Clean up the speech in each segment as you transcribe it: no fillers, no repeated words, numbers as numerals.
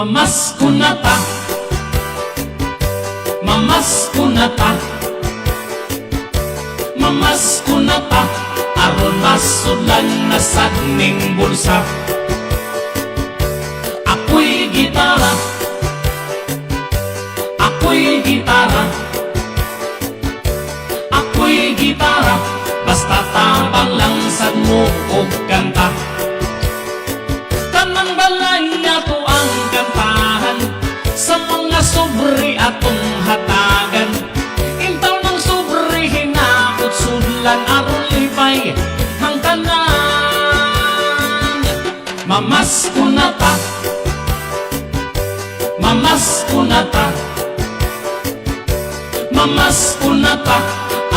Mamasko na ta, mamasko na ta, mamasko na ta, aron masulan na sadning bulsa. Ako'y gitara, ako'y gitara, ako'y gitara, basta tabang lang sad mo og kanta. Tanang balay ato ang kantahan, sa mga sobre atong hatagan. Intaw ng sobre hinakot sudlan aron lipay ang tanan. Mamasko na ta, mamasko na ta, mamasko na ta,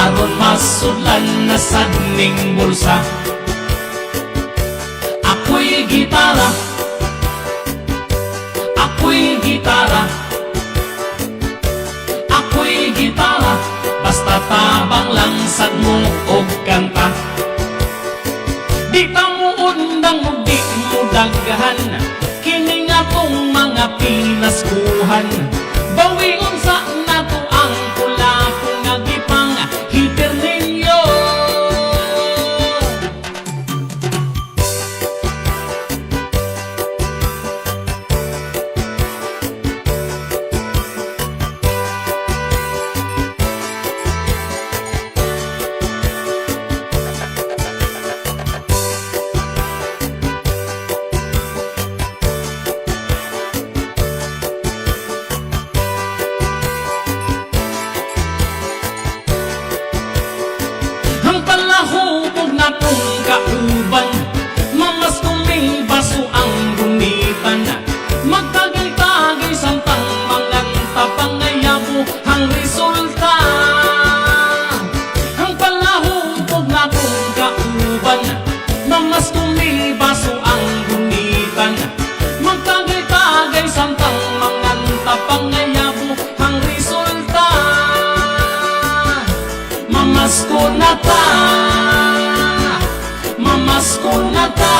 aron masudlan na sadning bulsa. Ako'y gitara, ako'y gitara, ako'y gitara, basta tabang lang sad mo og kanta. Di ta mo undang o di mo daghan, kini nga tong mga pinaskuhan. Bawion sa nato ang pula kung nagipang hiter ninyo. Hubog na kong kauban, mamas kong may baso ang gunitan. Magtagay-tagay samtang manganta, pangayabo ang resulta. Ang palahubog na kong kauban, mamas kong may baso ang gunitan. Magtagay-tagay samtang manganta, pangayabo ang resulta. Mamasko na ta, mamasko na ta.